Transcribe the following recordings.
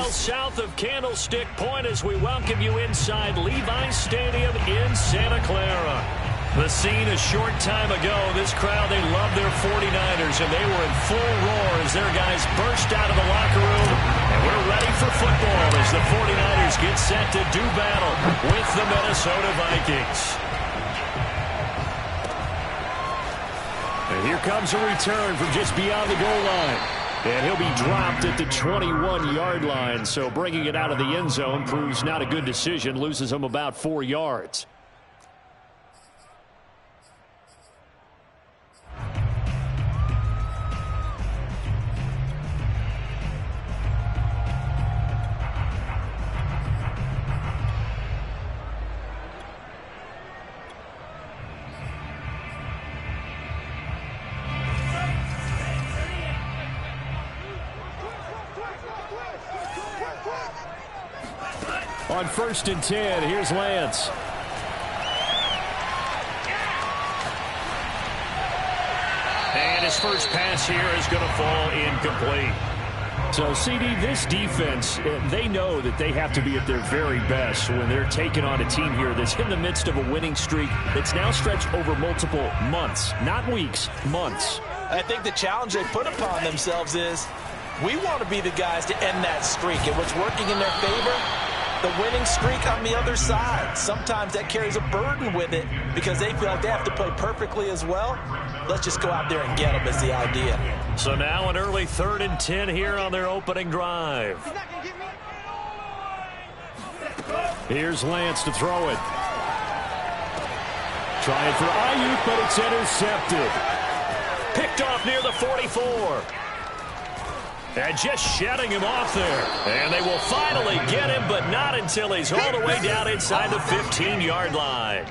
miles south of Candlestick Point as we welcome you inside Levi's Stadium in Santa Clara. The scene a short time ago, this crowd, they love their 49ers, and they were in full roar as their guys burst out of the locker room. And we're ready for football as the 49ers get set to do battle with the Minnesota Vikings. And here comes a return from just beyond the goal line. And he'll be dropped at the 21-yard line. So bringing it out of the end zone proves not a good decision. Loses him about 4 yards. On 1st and 10, here's Lance. And his first pass here is going to fall incomplete. So, CD, this defense, they know that they have to be at their very best when they're taking on a team here that's in the midst of a winning streak that's now stretched over multiple months, not weeks, months. I think the challenge they put upon themselves is we want to be the guys to end that streak. And what's working in their favor? The winning streak on the other side. Sometimes that carries a burden with it because they feel like they have to play perfectly as well. Let's just go out there and get them is the idea. So now an early 3rd and 10 here on their opening drive. Here's Lance to throw it. Trying for Ayuk, but it's intercepted. Picked off near the 44. And just shedding him off there. And they will finally get him, but not until he's all the way down inside the 15-yard line.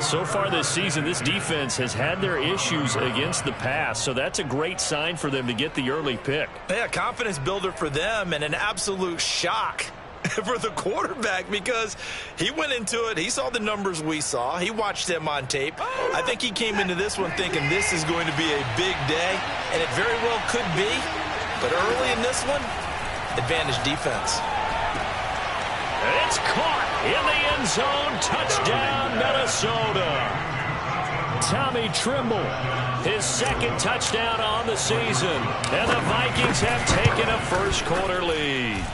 So far this season, this defense has had their issues against the pass, so that's a great sign for them to get the early pick. Yeah, confidence builder for them and an absolute shock for the quarterback because he went into it. He saw the numbers we saw. He watched them on tape. I think he came into this one thinking this is going to be a big day, and it very well could be. But early in this one, advantage defense. It's caught in the end zone. Touchdown, Minnesota. Tommy Trimble, his 2nd touchdown on the season. And the Vikings have taken a first-quarter lead.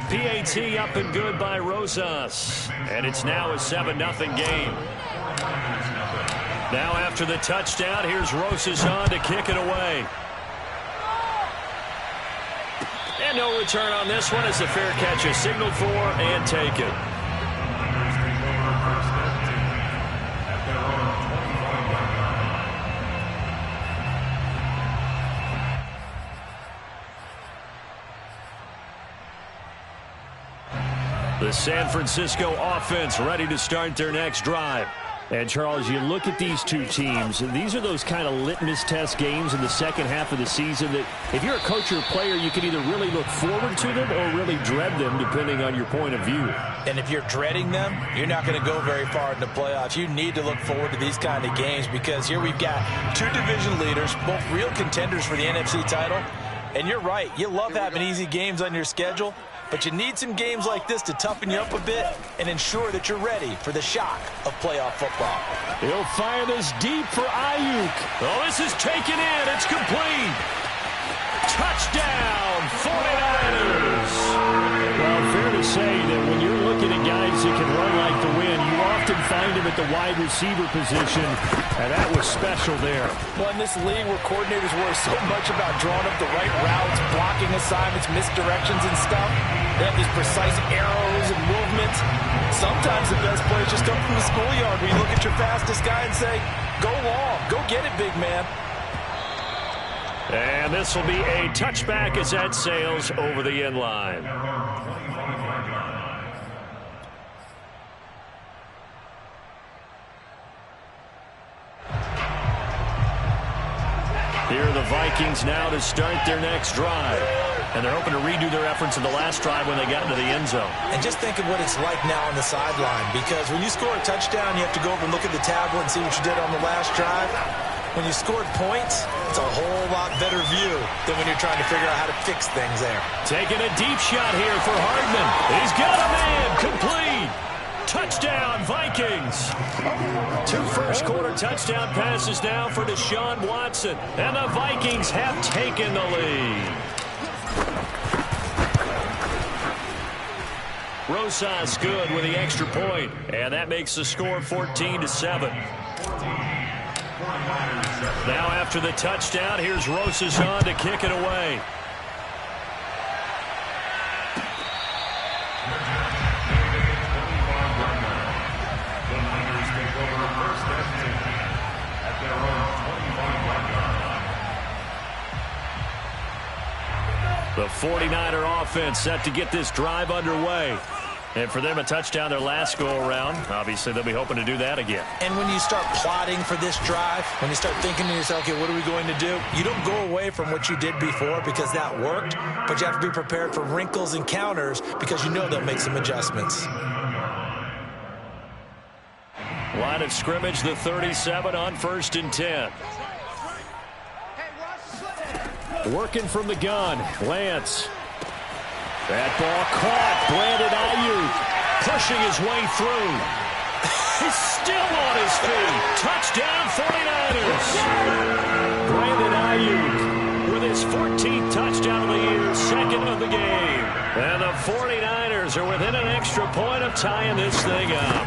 PAT up and good by Rosas. And it's now a 7-0 game. Now after the touchdown, here's Rosas on to kick it away. And no return on this one as the fair catch is signaled for and taken. The San Francisco offense ready to start their next drive. And, Charles, you look at these two teams, and these are those kind of litmus test games in the second half of the season that if you're a coach or a player, you can either really look forward to them or really dread them, depending on your point of view. And if you're dreading them, you're not going to go very far in the playoffs. You need to look forward to these kind of games because here we've got 2 division leaders, both real contenders for the NFC title. And you're right, you love having easy games on your schedule. But you need some games like this to toughen you up a bit and ensure that you're ready for the shock of playoff football. He'll fire this deep for Ayuk. Oh, this is taken in. It's complete. Touchdown, 49ers. Well, fair to say that when you're looking at guys that can run like the wind, you often find them at the wide receiver position, and that was special there. Well, in this league where coordinators worry so much about drawing up the right routes, blocking assignments, misdirections and stuff, they have these precise arrows and movements. Sometimes the best plays just come from the schoolyard where you look at your fastest guy and say, go long, go get it, big man. And this will be a touchback as that sails over the end line. Here are the Vikings now to start their next drive. And they're hoping to redo their efforts in the last drive when they got into the end zone. And just think of what it's like now on the sideline, because when you score a touchdown, you have to go over and look at the tablet and see what you did on the last drive. when you scored points, it's a whole lot better view than when you're trying to figure out how to fix things there. Taking a deep shot here for Hardman. He's got a man. Complete. Touchdown, Vikings. 2 first-quarter touchdown passes now for Deshaun Watson. And the Vikings have taken the lead. Rosas good with the extra point. And that makes the score 14-7. Now after the touchdown, here's Rosas on to kick it away. The 49er offense set to get this drive underway. And for them, a touchdown their last go-around. Obviously, they'll be hoping to do that again. And when you start plotting for this drive, when you start thinking to yourself, okay, what are we going to do? You don't go away from what you did before because that worked, but you have to be prepared for wrinkles and counters because you know they'll make some adjustments. Line of scrimmage, the 37 on 1st and 10. Working from the gun, Lance. That ball caught. Brandon Ayuk pushing his way through. He's still on his feet. Touchdown 49ers. Brandon Ayuk with his 14th touchdown of the year, 2nd of the game. And the 49ers are within an extra point of tying this thing up.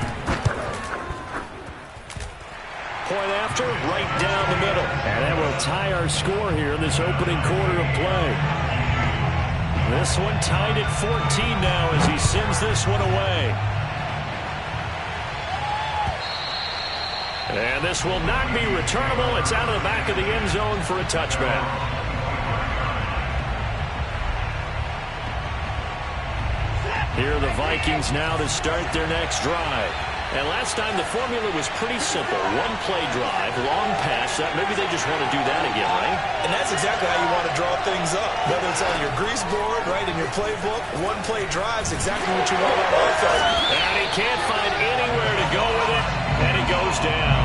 Point after, right down the middle. And that will tie our score here in this opening quarter of play. This one tied at 14 now as he sends this one away. And this will not be returnable. It's out of the back of the end zone for a touchback. Here are the Vikings now to start their next drive. And last time the formula was pretty simple. 1-play drive, long pass. Maybe they just want to do that again, right? And that's exactly how you want to draw things up. Whether it's on your grease board, right, in your playbook, 1-play drive's exactly what you want on offense. And he can't find anywhere to go with it. And he goes down.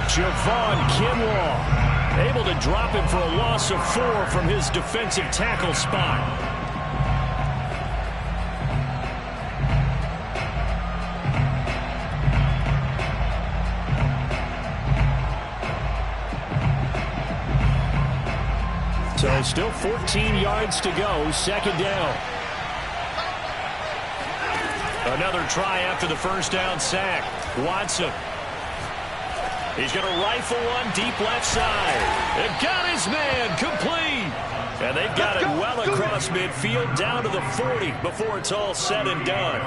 Javon Kinlaw able to drop him for a loss of 4 from his defensive tackle spot. So still 14 yards to go, 2nd down. Another try after the first down sack. Watson. He's going to rifle one deep left side. They've got his man complete. And they've got it well across midfield down to the 40 before it's all said and done.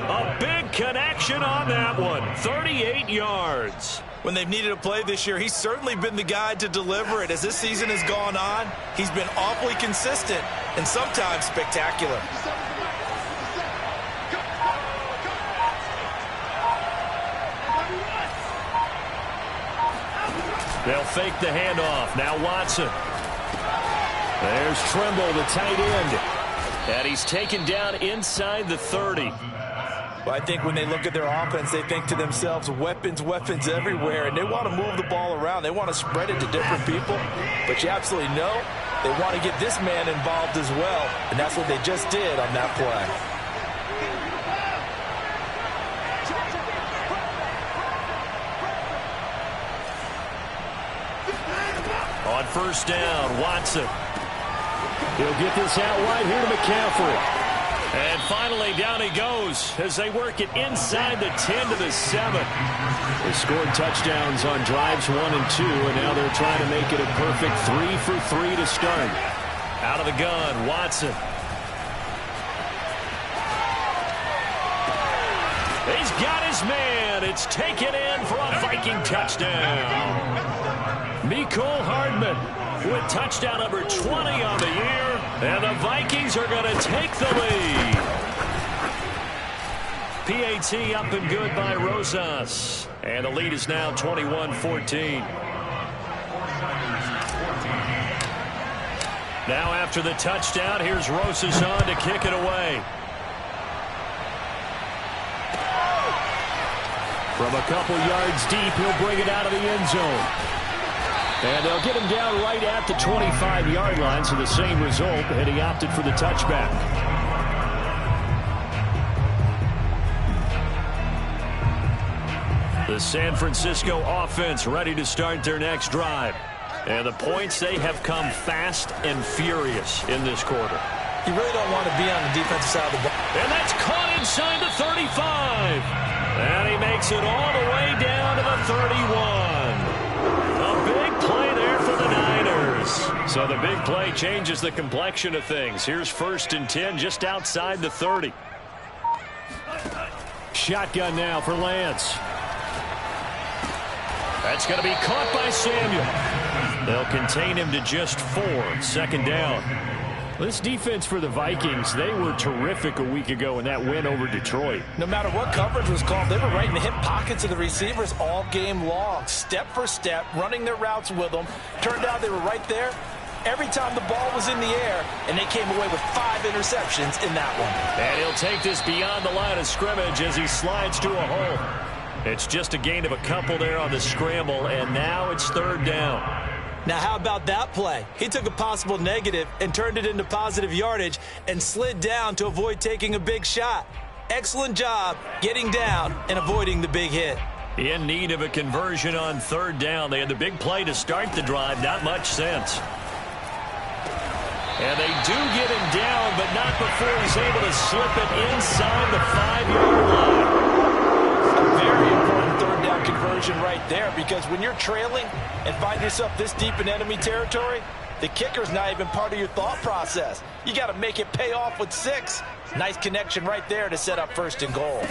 A big connection on that one. 38 yards. When they've needed a play this year, he's certainly been the guy to deliver it. As this season has gone on, he's been awfully consistent and sometimes spectacular. They'll fake the handoff. Now Watson. There's Trimble, the tight end. And he's taken down inside the 30. Well, I think when they look at their offense, they think to themselves, weapons, weapons everywhere, and they want to move the ball around. They want to spread it to different people, but you absolutely know they want to get this man involved as well, and that's what they just did on that play. On 1st down, Watson. He'll get this out wide here to McCaffrey. And finally, down he goes as they work it inside the 10 to the 7. They scored touchdowns on drives 1 and 2, and now they're trying to make it a perfect 3 for 3 to start. Out of the gun, Watson. He's got his man. It's taken in for a Viking touchdown. Mecole Hardman with touchdown number 20 on the year. And the Vikings are going to take the lead. PAT up and good by Rosas. And the lead is now 21-14. Now after the touchdown, here's Rosas on to kick it away. From a couple yards deep, he'll bring it out of the end zone. And they'll get him down right at the 25-yard line, so the same result, and he opted for the touchback. The San Francisco offense ready to start their next drive. And the points, they have come fast and furious in this quarter. You really don't want to be on the defensive side of the ball. And that's caught inside the 35. And he makes it all the way down to the 31. A big play there for the Niners. So the big play changes the complexion of things. Here's 1st and 10 just outside the 30. Shotgun now for Lance. That's going to be caught by Samuel. They'll contain him to just 4. 2nd down. This defense for the Vikings, they were terrific a week ago in that win over Detroit. No matter what coverage was called, they were right in the hip pockets of the receivers all game long. Step for step, running their routes with them. Turned out they were right there every time the ball was in the air, and they came away with 5 interceptions in that one. And he'll take this beyond the line of scrimmage as he slides to a hole. It's just a gain of a couple there on the scramble, and now it's 3rd down. Now, how about that play? He took a possible negative and turned it into positive yardage and slid down to avoid taking a big shot. Excellent job getting down and avoiding the big hit. In need of a conversion on 3rd down. They had the big play to start the drive. Not much sense. And they do get him down, but not before he's able to slip it inside the 5-yard line. Very important 3rd down conversion right there, because when you're trailing and find yourself this deep in enemy territory, the kicker's not even part of your thought process. You got to make it pay off with 6. Nice connection right there to set up 1st and goal.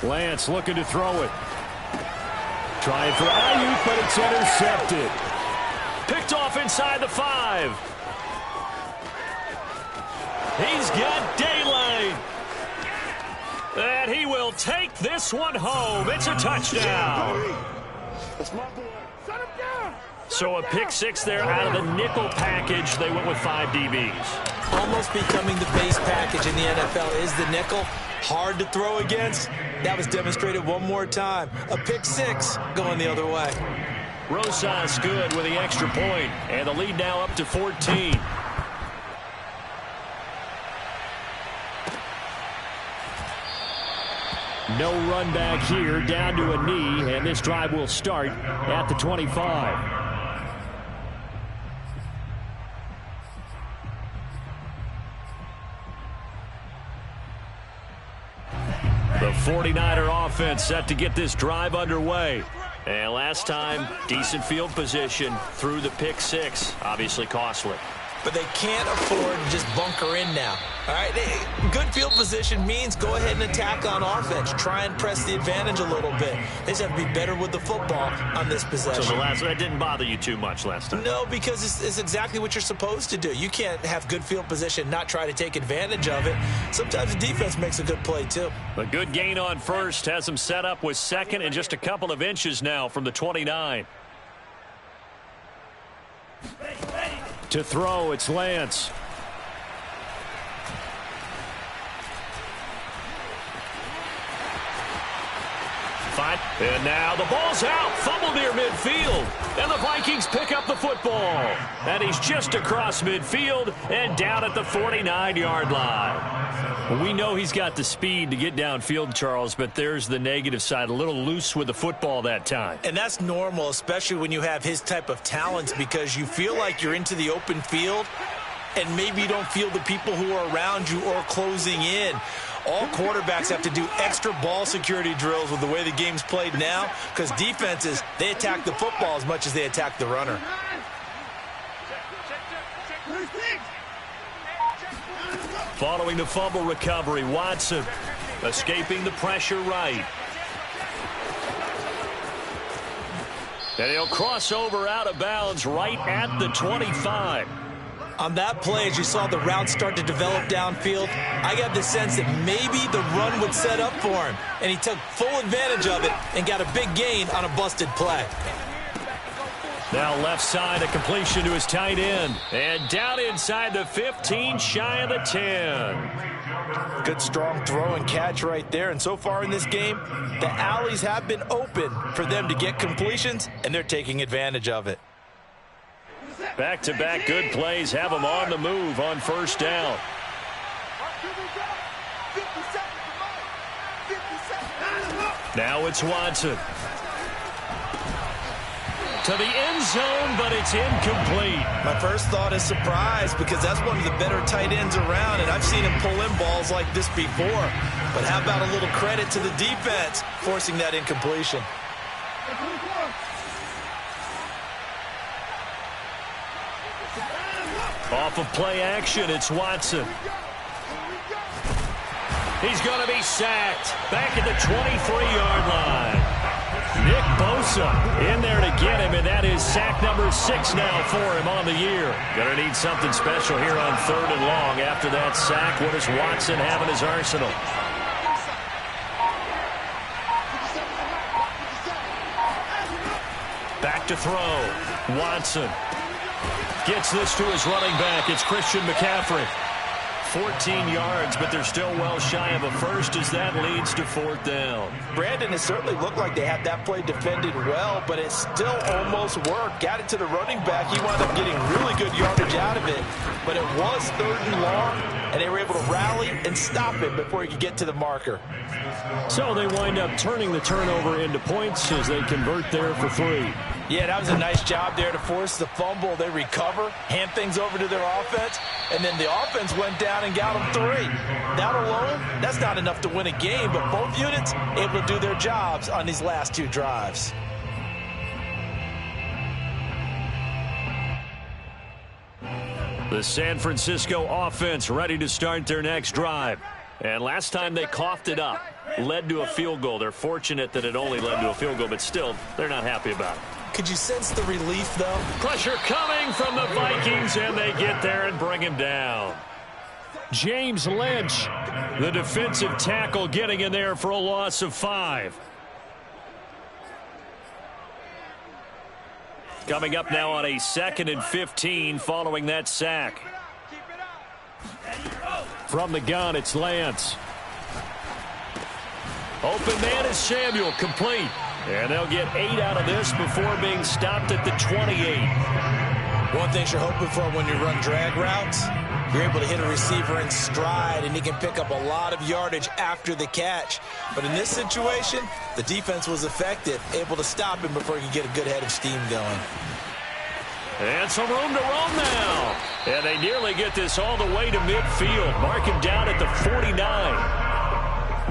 Lance looking to throw it. Trying for Ayuk, but it's intercepted. Picked off inside the 5. He's got daylight. And he will take this one home. It's a touchdown. So a pick 6 there out of the nickel package. They went with 5 DBs. Almost becoming the base package in the NFL is the nickel. Hard to throw against. That was demonstrated one more time. A pick 6 going the other way. Rosas good with the extra point. And the lead now up to 14. No run back here, down to a knee, and this drive will start at the 25. The 49er offense set to get this drive underway. And last time, decent field position through the pick 6, obviously costly. But they can't afford to just bunker in now. All right, good field position means go ahead and attack on offense. Try and press the advantage a little bit. They just have to be better with the football on this possession. So that didn't bother you too much last time? No, because it's exactly what you're supposed to do. You can't have good field position, not try to take advantage of it. Sometimes the defense makes a good play, too. A good gain on 1st has them set up with 2nd and just a couple of inches now from the 29. To throw, it's Lance. And now the ball's out. Fumble near midfield. And the Vikings pick up the football. And he's just across midfield and down at the 49-yard line. We know he's got the speed to get downfield, Charles, but there's the negative side. A little loose with the football that time. And that's normal, especially when you have his type of talents, because you feel like you're into the open field and maybe you don't feel the people who are around you or closing in. All quarterbacks have to do extra ball security drills with the way the game's played now, because defenses, they attack the football as much as they attack the runner. Following the fumble recovery, Watson escaping the pressure right. And he'll cross over out of bounds right at the 25. On that play, as you saw the route start to develop downfield, I got the sense that maybe the run would set up for him, and he took full advantage of it and got a big gain on a busted play. Now left side, a completion to his tight end. And down inside the 15, shy of the 10. Good strong throw and catch right there. And so far in this game, the alleys have been open for them to get completions, and they're taking advantage of it. Back-to-back good plays have them on the move on first down. Now it's Watson. To the end zone, but it's incomplete. My first thought is surprise because that's one of the better tight ends around, and I've seen him pull in balls like this before. But how about a little credit to the defense forcing that incompletion? Off of play action, it's Watson. He's going to be sacked. Back at the 23-yard line. Nick Bosa in there to get him, and that is sack number 6 now for him on the year. Going to need something special here on 3rd and long. After that sack, what does Watson have in his arsenal? Back to throw. Watson gets this to his running back. It's Christian McCaffrey. 14 yards, but they're still well shy of a first as that leads to 4th down. Brandon, it certainly looked like they had that play defended well, but it still almost worked. Got it to the running back. He wound up getting really good yardage out of it, but it was 3rd and long, and they were able to rally and stop it before he could get to the marker. So they wind up turning the turnover into points as they convert there for 3. Yeah, that was a nice job there to force the fumble. They recover, hand things over to their offense, and then the offense went down and got them 3. That alone, that's not enough to win a game, but both units able to do their jobs on these last 2 drives. The San Francisco offense ready to start their next drive. And last time they coughed it up, led to a field goal. They're fortunate that it only led to a field goal, but still, they're not happy about it. Could you sense the relief, though? Pressure coming from the Vikings, and they get there and bring him down. James Lynch, the defensive tackle, getting in there for a loss of 5. Coming up now on a 2nd and 15 following that sack. From the gun, it's Lance. Open man is Samuel, complete. And they'll get 8 out of this before being stopped at the 28. One thing you're hoping for when you run drag routes, you're able to hit a receiver in stride, and he can pick up a lot of yardage after the catch. But in this situation, the defense was effective, able to stop him before he could get a good head of steam going. And some room to roam now. And they nearly get this all the way to midfield. Mark him down at the 49.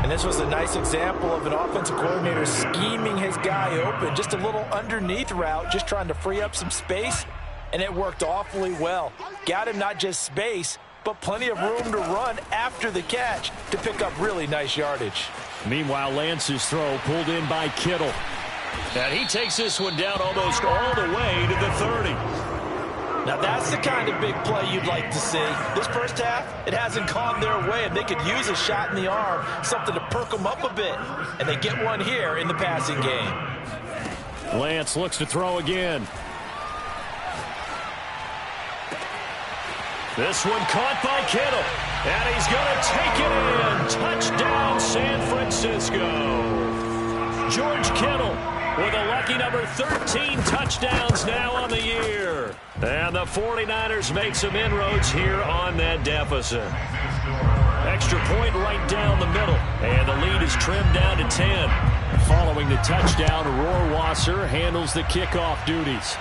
And this was a nice example of an offensive coordinator scheming his guy open. Just a little underneath route, just trying to free up some space, and it worked awfully well. Got him not just space, but plenty of room to run after the catch to pick up really nice yardage. Meanwhile, Lance's throw pulled in by Kittle. And he takes this one down almost all the way to the 30. Now that's the kind of big play you'd like to see. This first half, it hasn't gone their way, and they could use a shot in the arm, something to perk them up a bit. And they get one here in the passing game. Lance looks to throw again. This one caught by Kittle. And he's going to take it in. Touchdown, San Francisco. George Kittle with a lucky number 13 touchdowns now on the year. And the 49ers make some inroads here on that deficit. Extra point right down the middle. And the lead is trimmed down to 10. Following the touchdown, Rohrwasser handles the kickoff duties.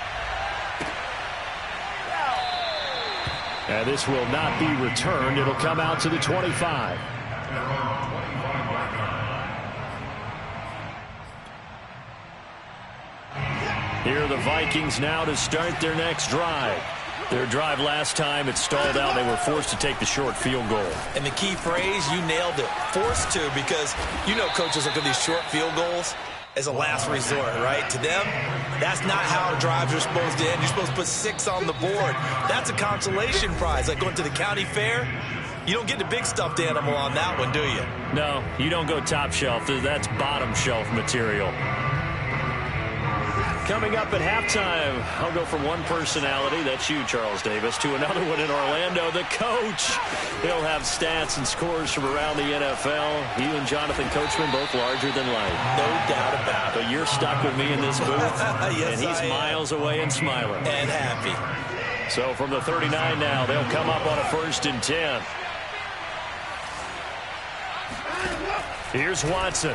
And this will not be returned. It'll come out to the 25. Here are the Vikings now to start their next drive. Their drive last time, it stalled out. They were forced to take the short field goal. And the key phrase, you nailed it. Forced to, because you know coaches look at these short field goals as a last resort, right? To them, that's not how drives are supposed to end. You're supposed to put 6 on the board. That's a consolation prize. Like going to the county fair, you don't get the big stuffed animal on that one, do you? No, you don't go top shelf. That's bottom shelf material. Coming up at halftime, I'll go from one personality, that's you, Charles Davis, to another one in Orlando, the coach. He'll have stats and scores from around the NFL. He and Jonathan Coachman, both larger than life. No doubt about it. But you're stuck with me in this booth, yes, and he's miles away and smiling. And happy. So from the 39 now, they'll come up on a 1st and 10. Here's Watson.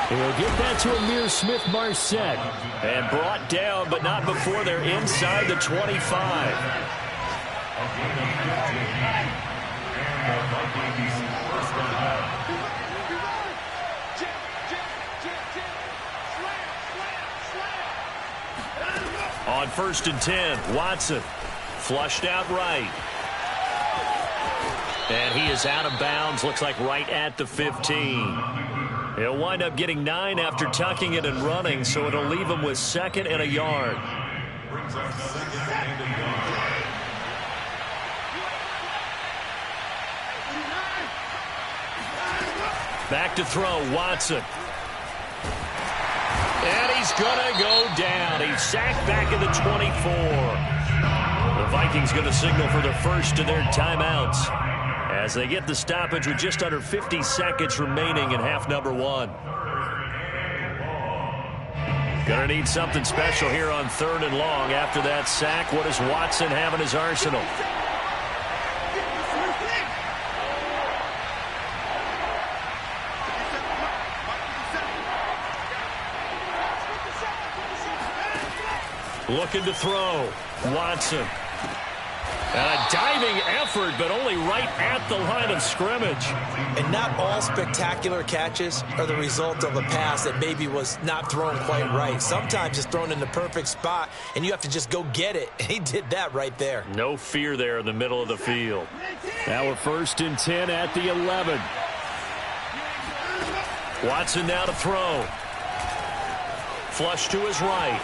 He'll get that to Amir Smith-Marset. And brought down, but not before they're inside the 25. On 1st and 10, Watson flushed out right. And he is out of bounds, looks like right at the 15. He'll wind up getting 9 after tucking it and running, so it'll leave him with 2nd and a yard. Back to throw, Watson. And he's going to go down. He's sacked back in the 24. The Vikings going to signal for the first of their timeouts as they get the stoppage with just under 50 seconds remaining in half number 1. Going to need something special here on 3rd and long after that sack. What does Watson have in his arsenal? Looking to throw. Watson. And a diving effort, but only right at the line of scrimmage. And not all spectacular catches are the result of a pass that maybe was not thrown quite right. Sometimes it's thrown in the perfect spot, and you have to just go get it. And he did that right there. No fear there in the middle of the field. Now a 1st and 10 at the 11. Watson now to throw. Flush to his right.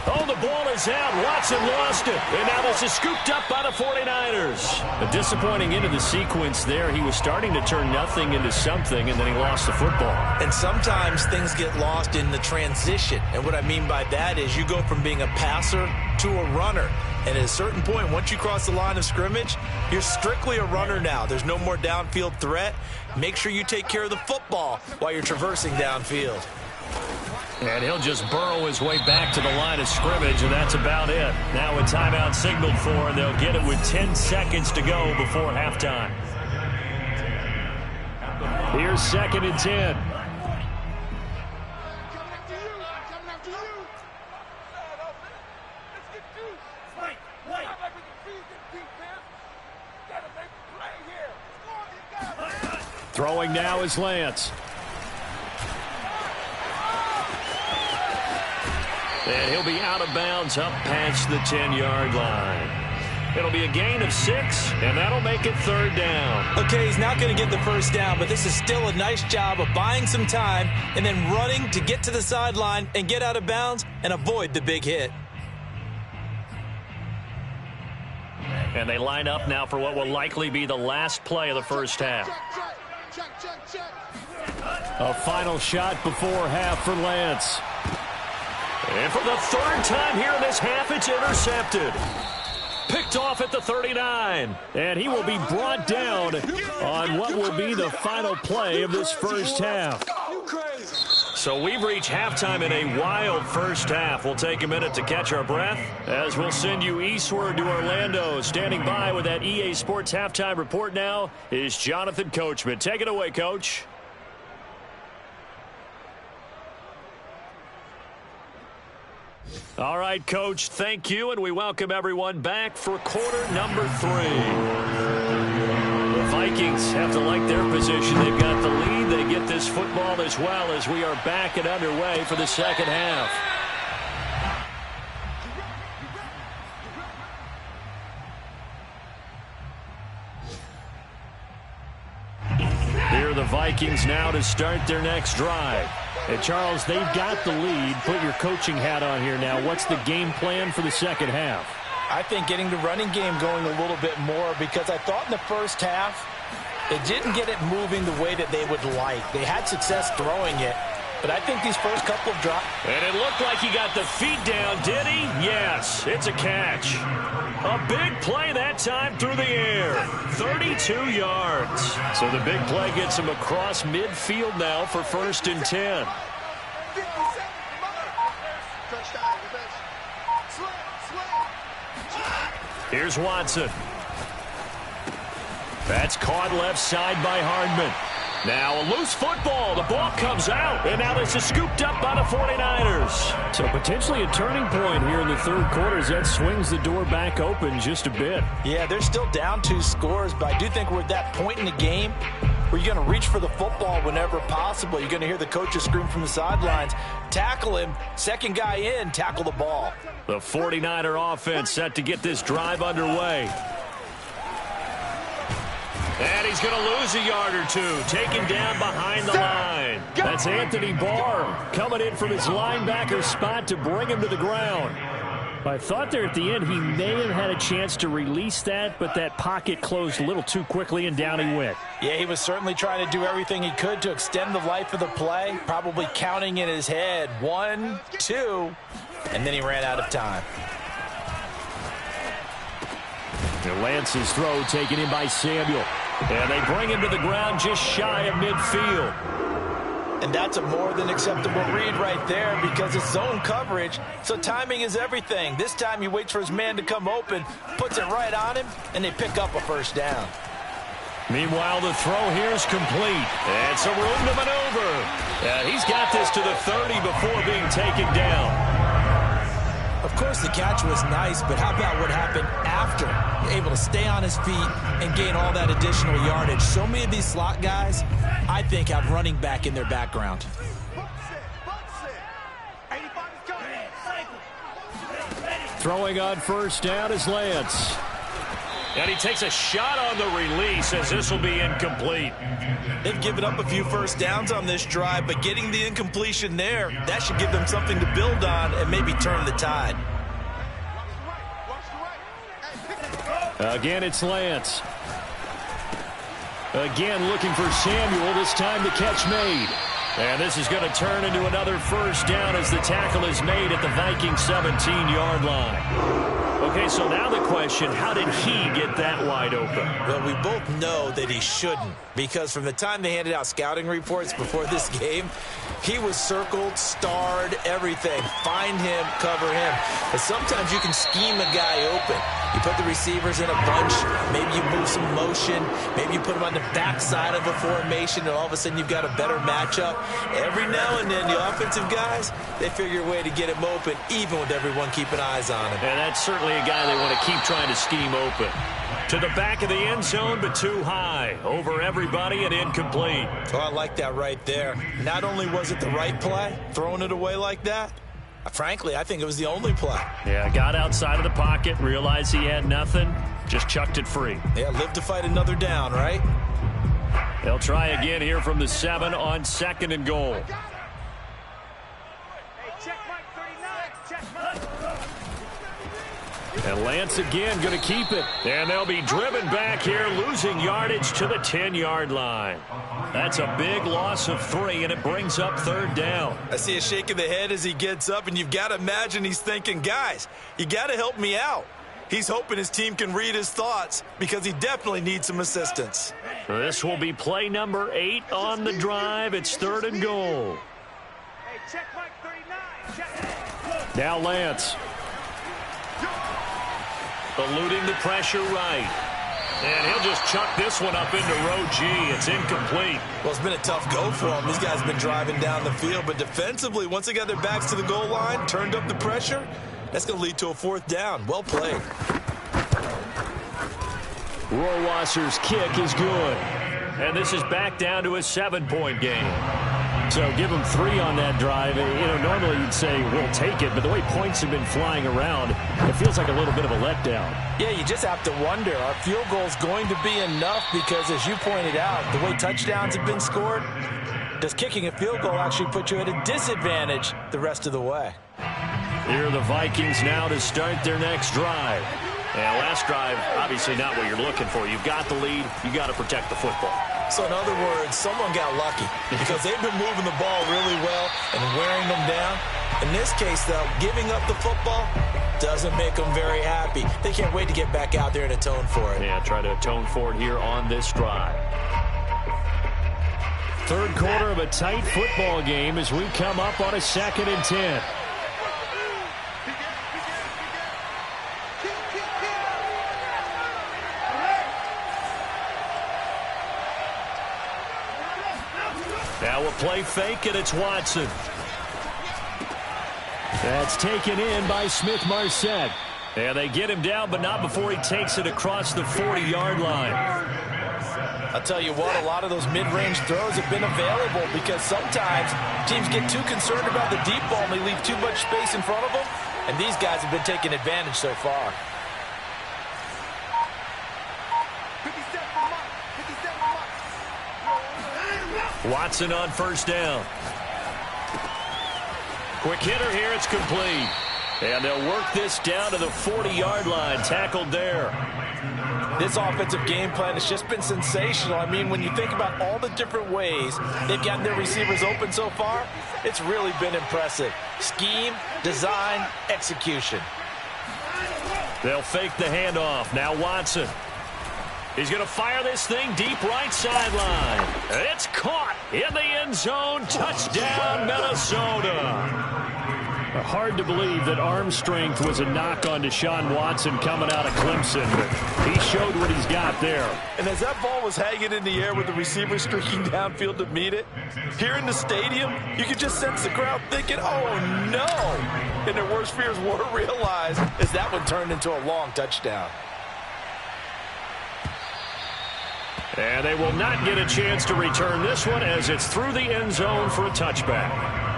Oh, the ball is out. Watson lost it. And now this is scooped up by the 49ers. A disappointing end of the sequence there. He was starting to turn nothing into something, and then he lost the football. And sometimes things get lost in the transition. And what I mean by that is you go from being a passer to a runner. And at a certain point, once you cross the line of scrimmage, you're strictly a runner now. There's no more downfield threat. Make sure you take care of the football while you're traversing downfield. And he'll just burrow his way back to the line of scrimmage, and that's about it. Now a timeout signaled for, and they'll get it with 10 seconds to go before halftime. Here's 2nd and 10. Throwing now is Lance. And he'll be out of bounds up past the 10-yard line. It'll be a gain of 6, and that'll make it 3rd down. Okay, he's not going to get the first down, but this is still a nice job of buying some time and then running to get to the sideline and get out of bounds and avoid the big hit. And they line up now for what will likely be the last play of the first half. A final shot before half for Lance. And for the 3rd time here in this half, it's intercepted. Picked off at the 39. And he will be brought down on what will be the final play of this first half. So we've reached halftime in a wild first half. We'll take a minute to catch our breath as we'll send you eastward to Orlando. Standing by with that EA Sports halftime report now is Jonathan Coachman. Take it away, Coach. All right, Coach, thank you, and we welcome everyone back for quarter number 3. The Vikings have to like their position. They've got the lead. They get this football as well as we are back and underway for the second half. Here are the Vikings now to start their next drive. And, Charles, they've got the lead. Put your coaching hat on here now. What's the game plan for the second half? I think getting the running game going a little bit more because I thought in the first half they didn't get it moving the way that they would like. They had success throwing it, but I think these first couple of drops. And it looked like he got the feet down, did he? Yes, it's a catch. A big play that time through the air. 32 yards. So the big play gets him across midfield now for 1st and 10. Here's Watson. That's caught left side by Hardman. Now a loose football. The ball comes out. And now this is scooped up by the 49ers. So potentially a turning point here in the third quarter as that swings the door back open just a bit. Yeah, they're still down 2 scores, but I do think we're at that point in the game where you're going to reach for the football whenever possible. You're going to hear the coaches scream from the sidelines. Tackle him. Second guy in, tackle the ball. The 49er offense set to get this drive underway. And he's going to lose a yard or 2, taken down behind the line. That's Anthony Barr coming in from his linebacker spot to bring him to the ground. I thought there at the end he may have had a chance to release that, but that pocket closed a little too quickly and down he went. Yeah, he was certainly trying to do everything he could to extend the life of the play, probably counting in his head 1, 2, and then he ran out of time. And Lance's throw taken in by Samuel. And they bring him to the ground just shy of midfield. And that's a more than acceptable read right there because it's zone coverage, so timing is everything. This time he waits for his man to come open, puts it right on him, and they pick up a first down. Meanwhile, the throw here is complete. And some room to maneuver. He's got this to the 30 before being taken down. Of course, the catch was nice, but how about what happened after? Able to stay on his feet and gain all that additional yardage. So many of these slot guys, I think, have running back in their background. Throwing on first down is Lance. And he takes a shot on the release as this will be incomplete. They've given up a few first downs on this drive, but getting the incompletion there, that should give them something to build on and maybe turn the tide. Again, it's Lance. Again, looking for Samuel. This time the catch made. And this is going to turn into another first down as the tackle is made at the Vikings 17-yard line. Okay, so now the question, how did he get that wide open? Well, we both know that he shouldn't, because from the time they handed out scouting reports before this game, he was circled, starred, everything. Find him, cover him. But sometimes you can scheme a guy open. You put the receivers in a bunch, maybe you move some motion, maybe you put them on the backside of a formation, and all of a sudden you've got a better matchup. Every now and then, the offensive guys, they figure a way to get him open, even with everyone keeping eyes on him. And that's certainly a guy they want to keep trying to scheme open. To the back of the end zone, but too high. Over everybody and incomplete. Oh, I like that right there. Not only was it the right play, throwing it away like that, frankly, I think it was the only play. Yeah, got outside of the pocket, realized he had nothing, just chucked it free. Yeah, live to fight another down, right? They'll try again here from the 7 on 2nd and goal. And Lance again going to keep it. And they'll be driven back here, losing yardage to the 10-yard line. That's a big loss of 3, and it brings up 3rd down. I see a shake of the head as he gets up, and you've got to imagine he's thinking, guys, you got to help me out. He's hoping his team can read his thoughts because he definitely needs some assistance. This will be play number 8 on the drive. It's 3rd and goal. Now Lance. Eluding the pressure right. And he'll just chuck this one up into row G. It's incomplete. Well, it's been a tough go for him. These guys have been driving down the field. But defensively, once they got their backs to the goal line, turned up the pressure, that's going to lead to a 4th down. Well played. Rohrwasser's kick is good. And this is back down to a 7-point game. So give them 3 on that drive. You know, normally you'd say we'll take it, but the way points have been flying around, it feels like a little bit of a letdown. Yeah, you just have to wonder, are field goals going to be enough? Because as you pointed out, the way touchdowns have been scored, does kicking a field goal actually put you at a disadvantage the rest of the way? Here are the Vikings now to start their next drive. And last drive, obviously not what you're looking for. You've got the lead. You got to protect the football. So in other words, someone got lucky because they've been moving the ball really well and wearing them down. In this case, though, giving up the football doesn't make them very happy. They can't wait to get back out there and atone for it. Yeah, try to atone for it here on this drive. 3rd quarter of a tight football game as we come up on a 2nd and 10. play fake, and it's Watson. That's taken in by Smith-Marset. And they get him down, but not before he takes it across the 40-yard line. I'll tell you what, a lot of those mid-range throws have been available because sometimes teams get too concerned about the deep ball and they leave too much space in front of them, and these guys have been taking advantage so far. Watson on first down. Quick hitter here, it's complete. And they'll work this down to the 40-yard line, tackled there. This offensive game plan has just been sensational. I mean, when you think about all the different ways they've gotten their receivers open so far, it's really been impressive. Scheme, design, execution. They'll fake the handoff. Now Watson. He's going to fire this thing deep right sideline. It's caught in the end zone. Touchdown, Minnesota. Hard to believe that arm strength was a knock on Deshaun Watson coming out of Clemson, but he showed what he's got there. And as that ball was hanging in the air with the receiver streaking downfield to meet it, here in the stadium, you could just sense the crowd thinking, oh, no. And their worst fears were realized as that one turned into a long touchdown. And they will not get a chance to return this one as it's through the end zone for a touchback.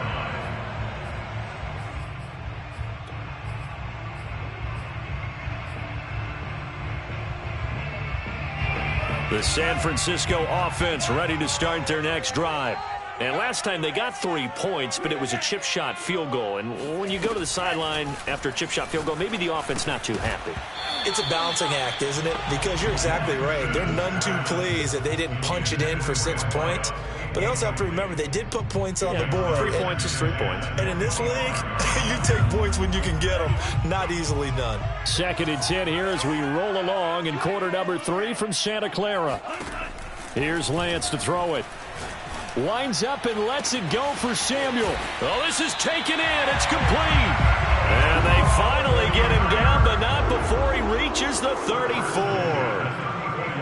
The San Francisco offense ready to start their next drive. And last time they got 3 points, but it was a chip shot field goal. And when you go to the sideline after a chip shot field goal, maybe the offense not too happy. It's a balancing act, isn't it? Because you're exactly right. They're none too pleased that they didn't punch it in for 6 points. But they also have to remember they did put points on the board. 3 points is 3 points. And in this league, you take points when you can get them. Not easily done. 2nd and 10 here as we roll along in quarter number 3 from Santa Clara. Here's Lance to throw it. Lines up and lets it go for Samuel. Oh, this is taken in. It's complete. And they finally get him down, but not before he reaches the 34.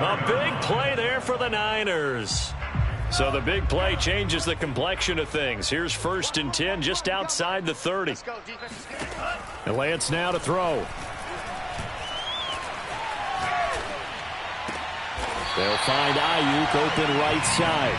A big play there for the Niners. So the big play changes the complexion of things. Here's 1st and 10 just outside the 30. And Lance now to throw. They'll find Ayuk open right side.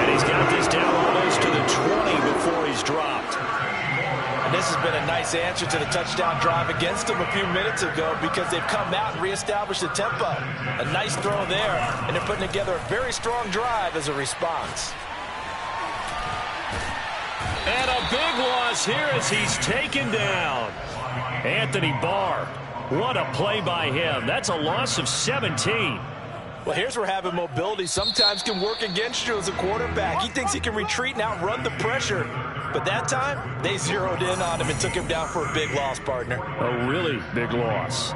And he's got this down almost to the 20 before he's dropped. And this has been a nice answer to the touchdown drive against them a few minutes ago because they've come out and reestablished the tempo. A nice throw there, and they're putting together a very strong drive as a response. And a big loss here as he's taken down. Anthony Barr, what a play by him. That's a loss of 17. Well, here's where having mobility sometimes can work against you as a quarterback. He thinks he can retreat and outrun the pressure. But that time, they zeroed in on him and took him down for a big loss, partner. A really big loss.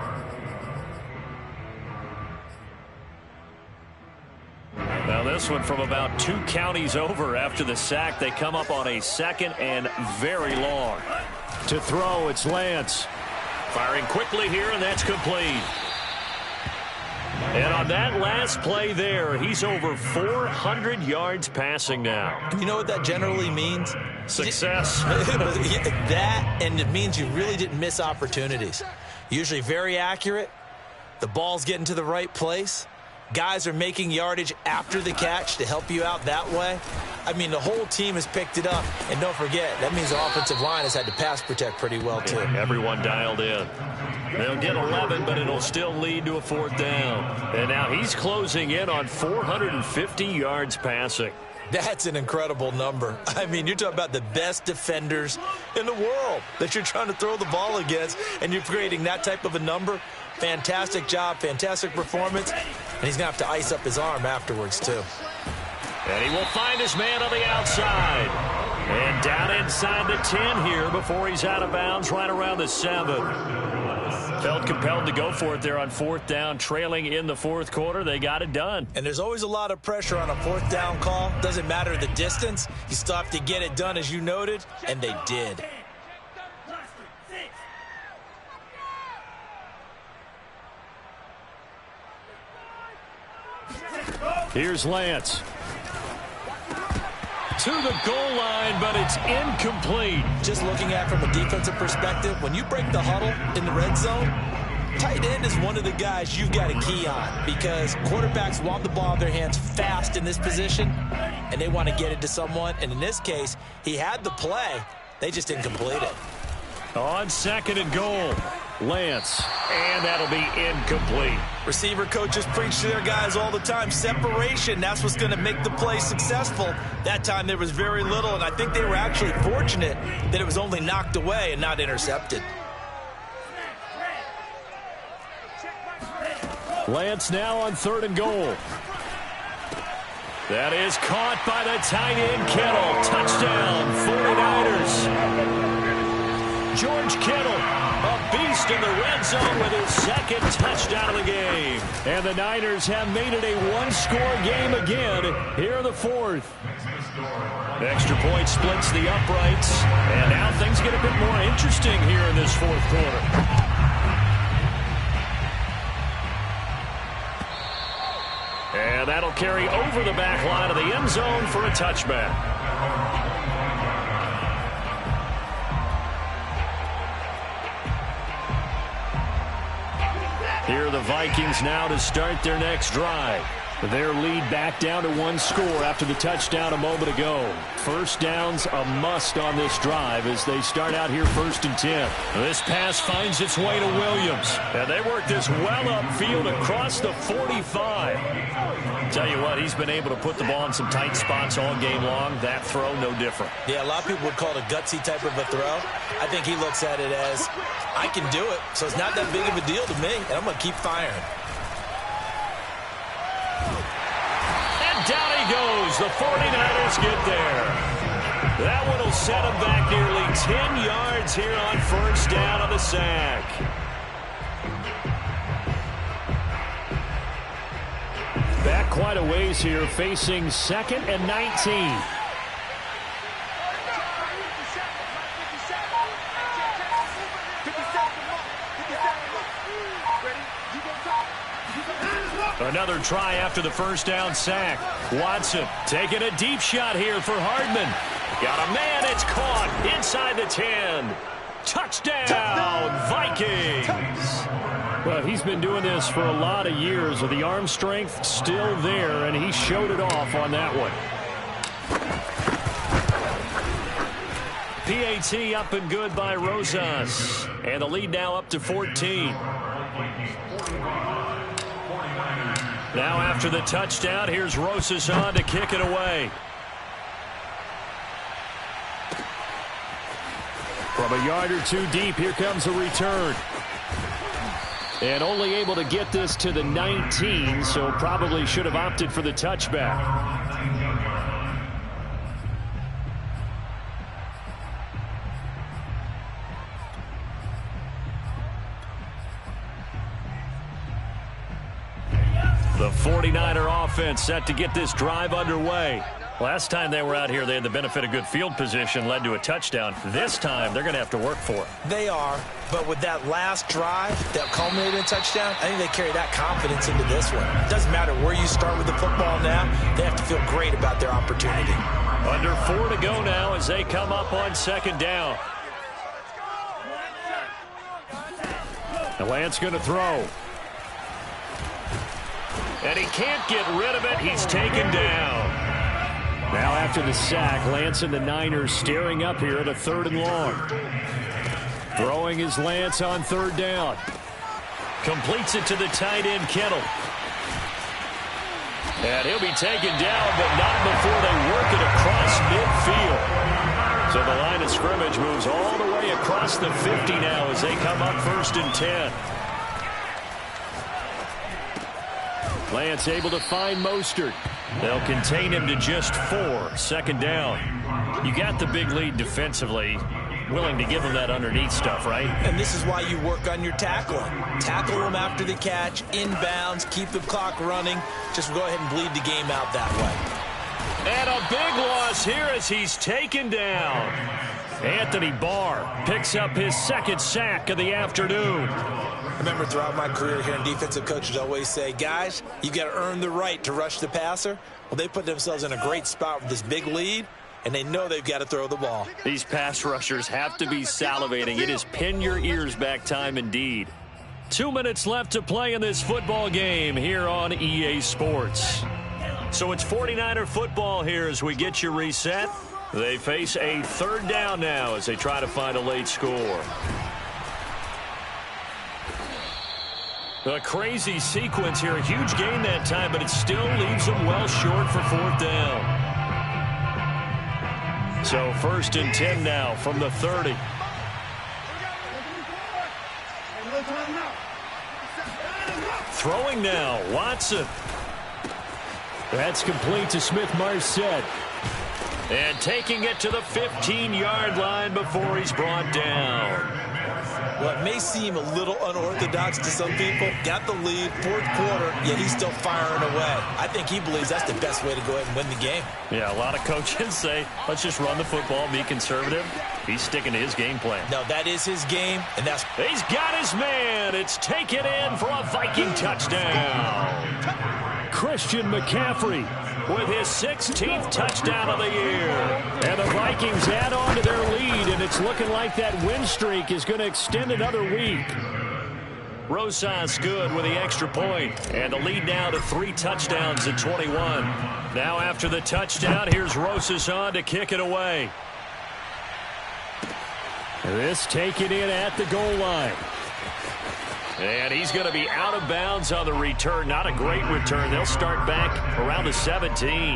Now this one from about 2 counties over after the sack. They come up on a 2nd and very long. To throw, it's Lance. Firing quickly here, and that's complete. And on that last play there, he's over 400 yards passing now. You know what that generally means? Success. That, and it means you really didn't miss opportunities. Usually very accurate. The ball's getting to the right place. Guys are making yardage after the catch to help you out that way. I mean, the whole team has picked it up. And don't forget, that means the offensive line has had to pass protect pretty well, too. Everyone dialed in. They'll get 11, but it'll still lead to a 4th down. And now he's closing in on 450 yards passing. That's an incredible number. I mean, you're talking about the best defenders in the world that you're trying to throw the ball against, and you're creating that type of a number. Fantastic job, fantastic performance, and he's going to have to ice up his arm afterwards, too. And he will find his man on the outside. And down inside the 10 here before he's out of bounds right around the 7. Felt compelled to go for it there on 4th down, trailing in the 4th quarter. They got it done. And there's always a lot of pressure on a 4th down call. Doesn't matter the distance. You still have to get it done, as you noted, and they did. Here's Lance. to the goal line, but it's incomplete. Just looking at from a defensive perspective, when you break the huddle in the red zone, tight end is one of the guys you've got to key on because quarterbacks want the ball in their hands fast in this position, and they want to get it to someone. And in this case, he had the play. They just didn't complete it. On 2nd and goal, Lance. And that'll be incomplete. Receiver coaches preach to their guys all the time. Separation, that's what's going to make the play successful. That time there was very little, and I think they were actually fortunate that it was only knocked away and not intercepted. Lance now on 3rd and goal. That is caught by the tight end, Kittle. Touchdown, 49ers. George Kittle, a beast in the red zone with his 2nd touchdown of the game. And the Niners have made it a one-score game again here in the 4th. Extra point splits the uprights. And now things get a bit more interesting here in this 4th quarter. And that'll carry over the back line of the end zone for a touchback. Here are the Vikings now to start their next drive. Their lead back down to 1 score after the touchdown a moment ago. First down's a must on this drive as they start out here 1st and 10. This pass finds its way to Williams. And they work this well upfield across the 45. Tell you what, he's been able to put the ball in some tight spots all game long. That throw, no different. Yeah, a lot of people would call it a gutsy type of a throw. I think he looks at it as, I can do it, so it's not that big of a deal to me, and I'm going to keep firing. And down he goes. The 49ers get there. That one will set him back nearly 10 yards here on 1st down on the sack. Back quite a ways here, facing 2nd and 19. Another try after the 1st down sack. Watson taking a deep shot here for Hardman. Got a man, it's caught inside the 10. Touchdown, Vikings. Well, he's been doing this for a lot of years with the arm strength still there, and he showed it off on that one. PAT up and good by Rosas. And the lead now up to 14. Now after the touchdown, here's Rosas on to kick it away. From a yard or two deep, here comes a return. And only able to get this to the 19, so probably should have opted for the touchback. The 49er offense set to get this drive underway. Last time they were out here, they had the benefit of good field position, led to a touchdown. This time, they're going to have to work for it. They are, but with that last drive that culminated in a touchdown, I think they carry that confidence into this one. It doesn't matter where you start with the football now. They have to feel great about their opportunity. Under 4 to go now as they come up on 2nd down. The Lance going to throw. And he can't get rid of it. He's taken down. Now after the sack, Lance and the Niners staring up here at a 3rd and long. Throwing his Lance on 3rd down. Completes it to the tight end, Kittle. And he'll be taken down, but not before they work it across midfield. So the line of scrimmage moves all the way across the 50 now as they come up 1st and 10. Lance able to find Mostert. They'll contain him to just 4. 2nd down. You got the big lead defensively. Willing to give him that underneath stuff, right? And this is why you work on your tackling. Tackle him after the catch, inbounds, keep the clock running. Just go ahead and bleed the game out that way. And a big loss here as he's taken down. Anthony Barr picks up his 2nd sack of the afternoon. I remember throughout my career hearing defensive coaches always say, guys, you got to earn the right to rush the passer. Well, they put themselves in a great spot with this big lead, and they know they've got to throw the ball. These pass rushers have to be salivating. It is pin your ears back time indeed. 2 minutes left to play in this football game here on EA Sports. So it's 49er football here as we get you reset. They face a third down now as they try to find a late score. A crazy sequence here. A huge gain that time, but it still leaves them well short for fourth down. So 1st and 10 now from the 30. Throwing now, Watson. That's complete to Smith-Marset. And taking it to the 15-yard line before he's brought down. Well, it may seem a little unorthodox to some people. Got the lead, fourth quarter, yet he's still firing away. I think he believes that's the best way to go ahead and win the game. Yeah, a lot of coaches say, let's just run the football, be conservative. He's sticking to his game plan. No, that is his game, and that's... He's got his man. It's taken in for a Viking touchdown. Christian McCaffrey with his 16th touchdown of the year. And the Vikings add on to their lead, and it's looking like that win streak is going to extend another week. Rosas good with the extra point, and the lead now to 3 touchdowns at 21. Now after the touchdown, here's Rosas on to kick it away. This taken in at the goal line. And he's going to be out of bounds on the return. Not a great return. They'll start back around the 17.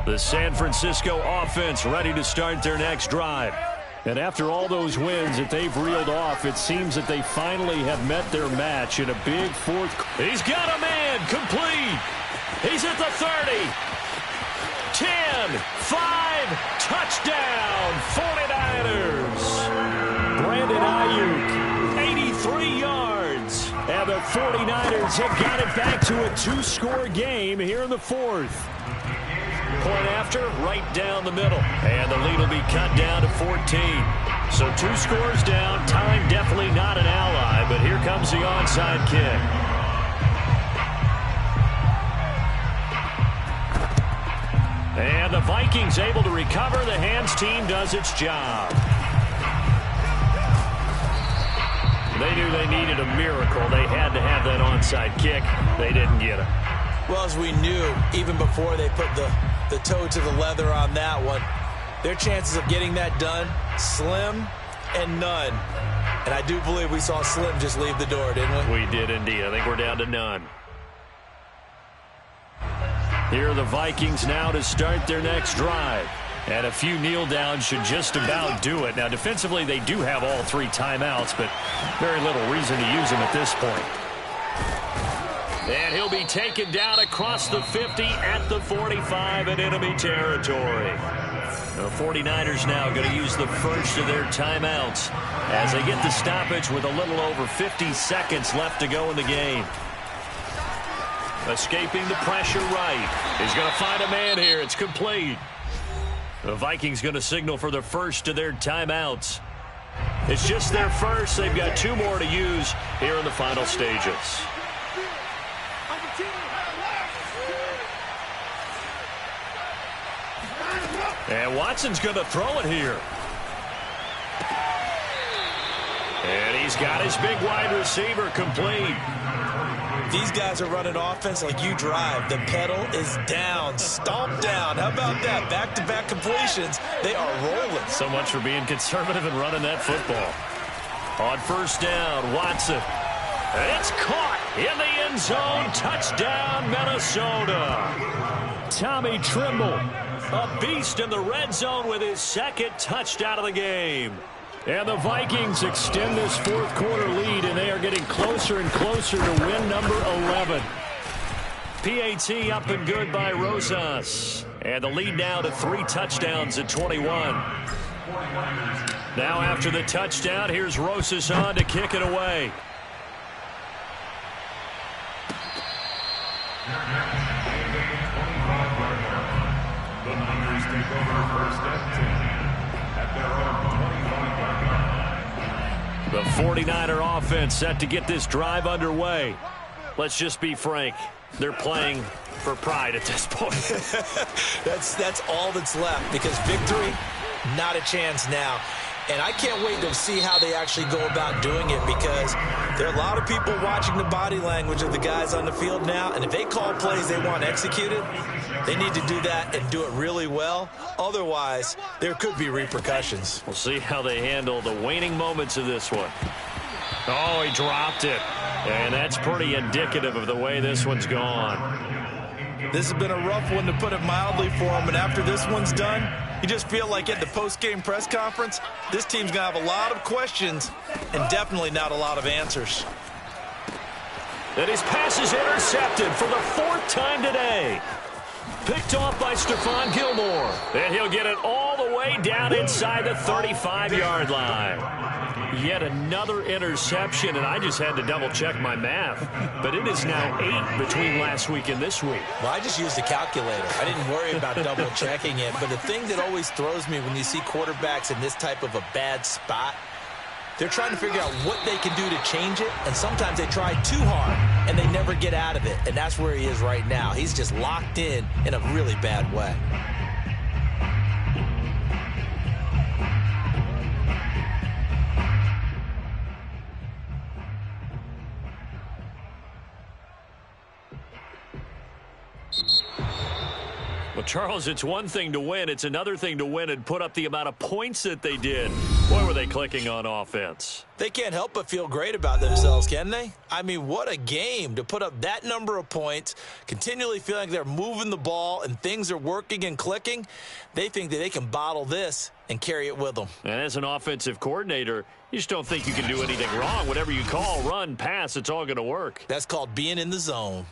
The San Francisco offense ready to start their next drive. And after all those wins that they've reeled off, it seems that they finally have met their match in a big fourth. He's got a man complete. He's at the 30. 10, 5, touchdown, 49ers. Brandon Ayuk, 83 yards. And the 49ers have got it back to a 2-score game here in the fourth. Point after, right down the middle. And the lead will be cut down to 14. So 2 scores down. Time definitely not an ally, but here comes the onside kick. And the Vikings able to recover. The hands team does its job. They knew they needed a miracle. They had to have that onside kick. They didn't get it. Well, as we knew, even before they put the toe to the leather on that one, their chances of getting that done, slim and none. And I do believe we saw Slim just leave the door, didn't we? We did indeed. I think we're down to none. Here are the Vikings now to start their next drive. And a few kneel downs should just about do it. Now, defensively, they do have all 3 timeouts, but very little reason to use them at this point. And he'll be taken down across the 50 at the 45 in enemy territory. The 49ers now going to use the first of their timeouts as they get the stoppage with a little over 50 seconds left to go in the game. Escaping the pressure right. He's going to find a man here. It's complete. The Vikings going to signal for the first of their timeouts. It's just their first. They've got 2 more to use here in the final stages. And Watson's going to throw it here. And he's got his big wide receiver complete. These guys are running offense like you drive. The pedal is down, stomped down. How about that? Back-to-back completions. They are rolling. So much for being conservative and running that football. On first down, Watson. And it's caught in the end zone. Touchdown, Minnesota. Tommy Trimble, a beast in the red zone with his 2nd touchdown of the game. And the Vikings extend this fourth quarter lead, and they are getting closer and closer to win number 11. PAT up and good by Rosas. And the lead now to 3 touchdowns at 21. Now after the touchdown, here's Rosas on to kick it away. The Niners take over first and 10 at their own 25-yard The 49er offense set to get this drive underway. Let's just be frank. They're playing for pride at this point. That's all that's left, because victory, not a chance now. And I can't wait to see how they actually go about doing it, because there are a lot of people watching the body language of the guys on the field now, and if they call plays they want executed, they need to do that and do it really well. Otherwise, there could be repercussions. We'll see how they handle the waning moments of this one. Oh, he dropped it. And that's pretty indicative of the way this one's gone. This has been a rough one, to put it mildly, for him. And after this one's done, you just feel like at the post-game press conference, this team's going to have a lot of questions and definitely not a lot of answers. And his pass is intercepted for the 4th time today. Picked off by Stephon Gilmore. And he'll get it all the way down inside the 35-yard line. Yet another interception, and I just had to double-check my math. But it is now 8 between last week and this week. Well, I just used a calculator. I didn't worry about double-checking it. But the thing that always throws me when you see quarterbacks in this type of a bad spot, they're trying to figure out what they can do to change it, and sometimes they try too hard, and they never get out of it. And that's where he is right now. He's just locked in a really bad way. Well, Charles, it's one thing to win. It's another thing to win and put up the amount of points that they did. Boy, were they clicking on offense. They can't help but feel great about themselves, can they? I mean, what a game to put up that number of points, continually feeling like they're moving the ball and things are working and clicking. They think that they can bottle this and carry it with them. And as an offensive coordinator, you just don't think you can do anything wrong. Whatever you call, run, pass, it's all going to work. That's called being in the zone.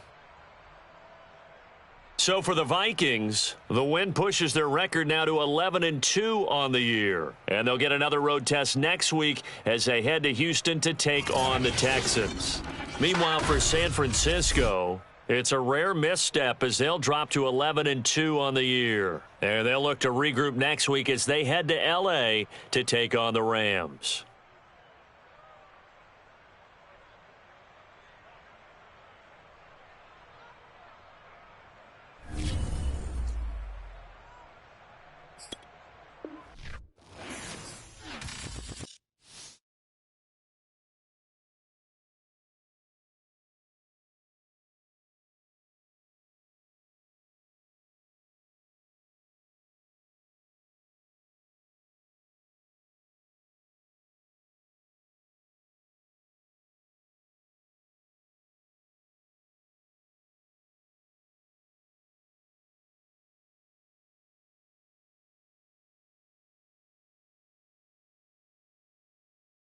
So for the Vikings, the win pushes their record now to 11-2 on the year. And they'll get another road test next week as they head to Houston to take on the Texans. Meanwhile, for San Francisco, it's a rare misstep as they'll drop to 11-2 on the year. And they'll look to regroup next week as they head to L.A. to take on the Rams.